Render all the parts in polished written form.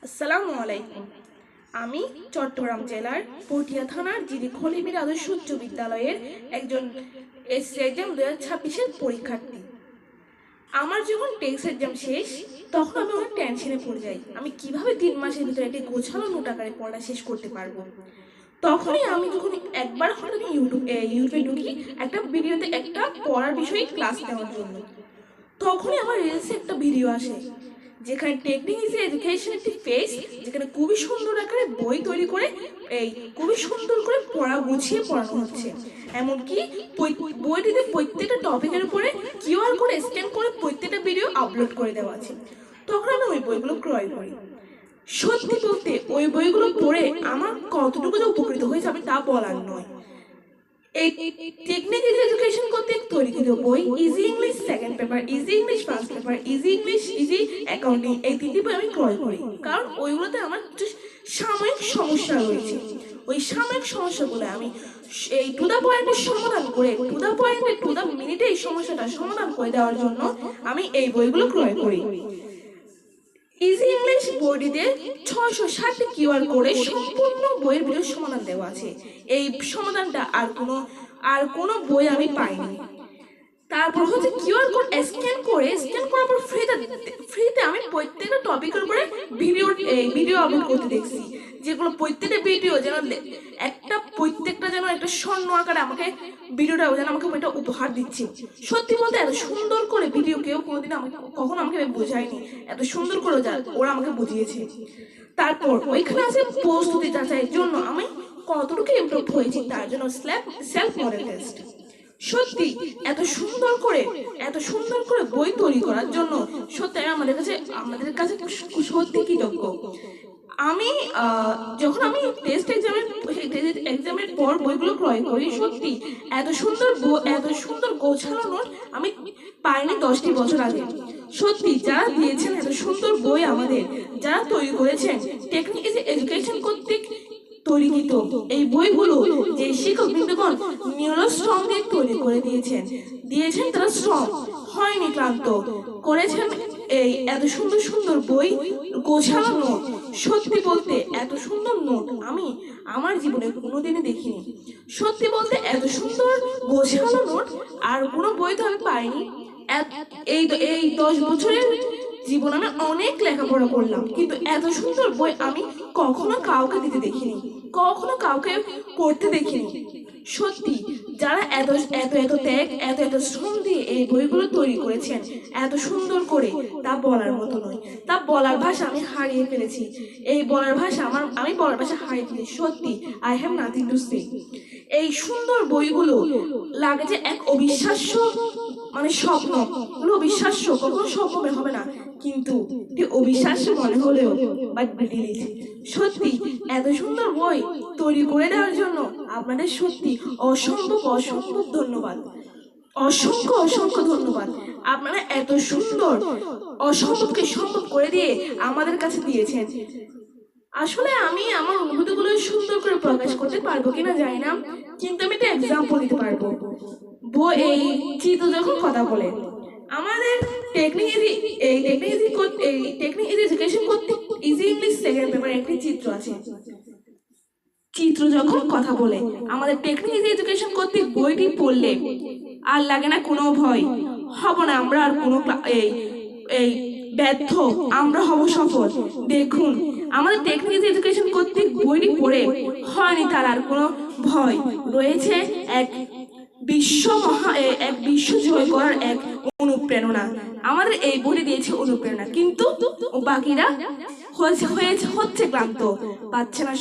আসসালামু আলাইকুম। আমি চট্টগ্রাম জেলার পটিয়া থানার জিডি খলিমির আদর্শ উচ্চ বিদ্যালয়ের একজন এসএসসি এক্সাম 2026-এর পরীক্ষার্থী। আমার যখন টেস্ট এক্সাম শেষ, তখন আমি অনেক টেনশনে পড়ে যাই। আমি কিভাবে 3 মাসের ভিতরে একটি গোছানো নোট আকারে পড়া শেষ করতে পারবো। তখনই আমি যখন একবার হঠাৎ ইউটিউবে ঢুকি একটা ভিডিওতে একটা পড়ার বিষয়ে ক্লাস নেওয়ার জন্য, তখনই আমার রিলসে একটা ভিডিও আসে যেখানে টেকনিক ইজ এডুকেশন একটি পেজ, যেখানে খুবই সুন্দর আকারে বই তৈরি করে খুবই সুন্দর করে পড়া গুছিয়ে পড়ানো হচ্ছে। এমনকি বইটিতে প্রত্যেকটা টপিকের উপরে কিউআর কোড স্ক্যান করে প্রত্যেকটা ভিডিও আপলোড করে দেওয়া আছে। তখন আমি ওই বইগুলো ক্রয় করি। সত্যি বলতে ওই বইগুলো পড়ে আমার কতটুকু যে উপকৃত হয়েছে আমি তা বলার নয়। এই টেকনিক্যাল এডুকেশন কর্তৃক তৈরিকৃত বই easy English second paper, easy English first paper, easy English, easy accounting, এই 3টি বই আমি ক্রয় করি। কারণ ওইগুলোতে আমার কিছু সাময়িক সমস্যা রয়েছে। ওই সাময়িক সমস্যাগুলো আমি এই টু দ্য পয়েন্টের সমাধান করে, টু দ্য পয়েন্টে টু দ্য মিনিটে এই সমস্যাটা সমাধান করে দেওয়ার জন্য আমি এই বইগুলো ক্রয় করি। ইজি ইংলিশ বইটিতে 660টি কিউআর কোডে সম্পূর্ণ বইয়ের ভিডিও সমাধান দেওয়া আছে। এই সমাধানটা আর কোনো বই আমি পাইনি। তারপর হচ্ছে কিউআর কোড স্ক্যান করার পর ফ্রিতে আমি প্রত্যেকটা টপিকের উপরে ভিডিও আপলোড করতে দেখছি, যেগুলো প্রত্যেকটা ভিডিও যেন প্রত্যেকটা যেন একটা স্বর্ণ আকারে আমাকে ভিডিওটা যেন আমাকে একটা উপহার দিচ্ছে। সত্যি বলতে এত সুন্দর করে ভিডিও কেউ কোনোদিন কখনো আমাকে বোঝায়নি, এত সুন্দর করে ওরা আমাকে বুঝিয়েছে। তারপর ওইখানে আছে প্রস্তুতি যাচাইয়ের জন্য আমি কতটুকু ইমপ্রুভ হয়েছি তার জন্য সেলফ মডেল টেস্ট। সত্যি এত সুন্দর করে বই তৈরি করার জন্য সত্যি আমাদের কাছে সত্যি কৃতজ্ঞ। আমি যখন আমি এক্সামের পর বইগুলো ক্রয় করি, সত্যি এত সুন্দর গোছানো নোট আমি পাইনি 10টি বছর আগে। সত্যি যারা দিয়েছেন এত সুন্দর বই আমাদের, যারা তৈরি করেছেন টেকনিক ইজ এডুকেশন কর্তৃক তৈরিকৃত এই বইগুলো, যে শিক্ষক বৃন্দগণ নিরলস শ্রম দিয়ে তৈরি করে দিয়েছেন তারা শ্রম হয়নি, ক্লান্ত করেছেন এই এত সুন্দর বই গোছানো নোট। সত্যি বলতে এত সুন্দর নোট আমি আমার জীবনে কোনোদিনই দেখিনি। সত্যি বলতে এত সুন্দর গোছানো নোট আর কোনো বই তো আমি পাইনি। এই 10 বছরের জীবন আমি অনেক লেখাপড়া করলাম, কিন্তু এত সুন্দর বই আমি কখনো কাউকে দিতে দেখিনি, কখনো কাউকে পড়তে দেখিনি। সত্যি যারা এত এত এত ত্যাগ এত শ্রম দিয়ে এই বইগুলো তৈরি করেছেন এত সুন্দর করে, তা বলার মতো নয়। তা বলার ভাষা আমি হারিয়ে ফেলেছি। আমি বলার ভাষা হারিয়ে ফেলেছি। সত্যি I have nothing to say. এই সুন্দর বইগুলো লাগে যে এক অবিশ্বাস্য স্বপ্ন। অবিশ্বাস্য, কখনো স্বপ্ন হবে না, কিন্তু অবিশ্বাস্য মনে হলেও সত্যি এত সুন্দর বই তৈরি করে দেওয়ার জন্য আপনাদের সত্যি অসম্ভব ধন্যবাদ। অসংখ্য ধন্যবাদ। আপনারা এত সুন্দর অসম্ভবকে সম্ভব করে দিয়ে আমাদের কাছে দিয়েছেন। আসলে আমি আমার অনুভূতিগুলো সুন্দর করে প্রকাশ করতে পারবো কিনা জানি না, কিন্তু আমি একটা এক্সাম্পল দিতে পারবো। এই চিত্র যখন কথা বলে আমাদের টেকনিক এডুকেশন করতে ইজি ইংলিশ সেকেন্ড পেপার একটি চিত্র আছে। চিত্র যখন কথা বলে আমাদের টেকনিক এডুকেশন করতে বইটি পড়লে আর লাগে না কোনো ভয়, হব না আমরা আর কোনো এই ব্যর্থ, আমরা হব সফল। দেখুন আমাদের টেকনিক এডুকেশন কর্তৃক বইটি পড়ে হয়নি তার আর কোনো ভয়, রয়েছে এক বিশ্ব জয় করার এক অনুপ্রেরণা। আমাদের এই বইটি দিয়েছে অনুপ্রেরণা, কিন্তু বাকিরা হচ্ছে ক্লান্ত, পাচ্ছে না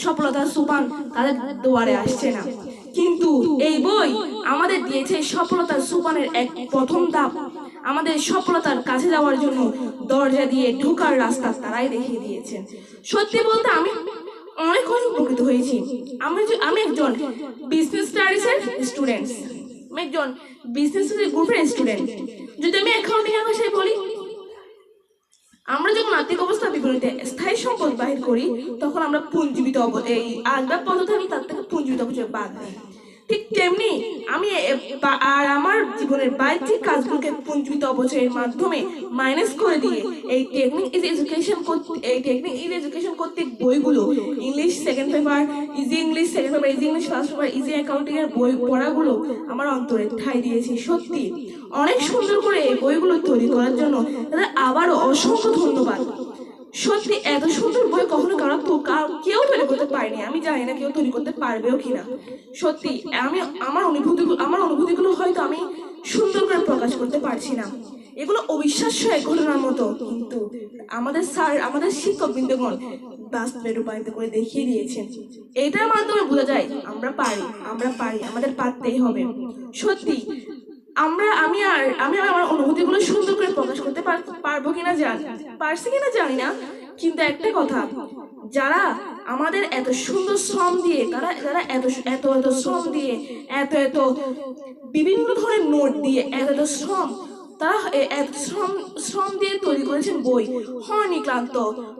সফলতার সোপান তাদের দুয়ারে আসছে না। কিন্তু এই বই আমাদের দিয়েছে সফলতার সোপানের এক প্রথম ধাপ। আমাদের সফলতার কাছে যাওয়ার জন্য দরজা দিয়ে ঢোকার রাস্তা তারাই দেখিয়ে দিয়েছেন। সত্যি বলতে আমি অনেক উপকৃত হয়েছি। আমি একজন বিজনেস স্টাডিজের স্টুডেন্ট, গ্রুপের স্টুডেন্ট। যদি আমি অ্যাকাউন্টিং এর ভাষায় বলি, আমরা যখন আর্থিক অবস্থা বিপরীতে স্থায়ী সম্পদ বাহির করি, তখন আমরা পুঞ্জীবিত এই আসবাব পদ্ধতি আমি তার থেকে পুঞ্জীবিত অবচয় বাদ দিই। ঠিক তেমনি আমি আর আমার জীবনের বাহ্যিক কাজগুলোকে পুঞ্জীবিত অবচয়ের মাধ্যমে মাইনাস করে দিয়ে এই টেকনিক ইজ এডুকেশন কর্তৃক বইগুলো English second paper, easy English second paper, easy English first paper, easy accounting এর বই পড়াগুলো আমার অন্তরে ঠাঁই দিয়েছি। সত্যি অনেক সুন্দর করে এই বইগুলো তৈরি করার জন্য তাদের আবারও অসংখ্য ধন্যবাদ। সত্যি এত সুন্দর বই কখনো কেউ তৈরি করতে পারেনি, আমি জানি না কেউ তৈরি করতে পারবেও কিনা। সত্যি আমি আমার অনুভূতিগুলো হয়তো আমি সুন্দর করে প্রকাশ করতে পারছি না, এগুলো অবিশ্বাস্য এক ঘটনার মতো, কিন্তু আমাদের শিক্ষক বৃন্দগণ বাস্তবে রূপায়িত করে দেখিয়ে দিয়েছেন। এটার মাধ্যমে বোঝা যায় আমরা পারি, আমাদের পারতেই হবে। সত্যি আমি আমার অনুভূতিগুলো সুন্দর করে প্রকাশ করতে পারছি কিনা জানি না, কিন্তু একটা কথা, যারা আমাদের এত সুন্দর শ্রম দিয়ে যারা এত শ্রম দিয়ে এত বিভিন্ন ধরনের নোট দিয়ে এত শ্রম তারা এত শ্রম দিয়ে তৈরি করেছেন বই, হয়নি ক্লান্ত,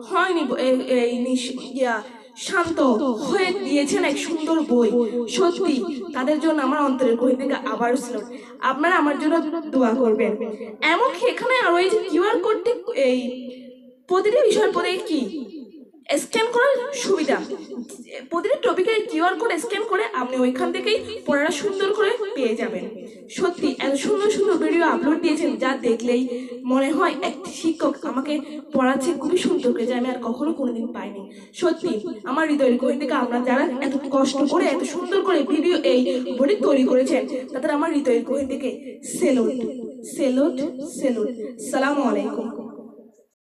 হয়নি শান্ত হয়ে দিয়েছেন এক সুন্দর বই। সত্যি তাদের জন্য আমার অন্তরের গভীর থেকে আবারও স্যালুট। আপনারা আমার জন্য দোয়া করবেন। এমনকি এখানে আরো এই যে কিউআর কোডটি, এই প্রতিটি বিষয়ের পরে কি স্ক্যান করার সুবিধা, প্রতিটি টপিকের কিউআর কোড স্ক্যান করে আপনি ওইখান থেকেই পড়াটা সুন্দর করে পেয়ে যাবেন। সত্যি এত সুন্দর সুন্দর ভিডিও আপলোড দিয়েছেন যা দেখলেই মনে হয় এক শিক্ষক আমাকে পড়াচ্ছে খুবই সুন্দর করে, যা আমি আর কখনো কোনোদিন পাইনি। সত্যি আমার হৃদয়ের গভীর থেকে আপনারা যারা এত কষ্ট করে এত সুন্দর করে ভিডিও এই বডি তৈরি করেছেন তাদের আমার হৃদয়ের গভীর থেকে সেলুট। সালামু আলাইকুম।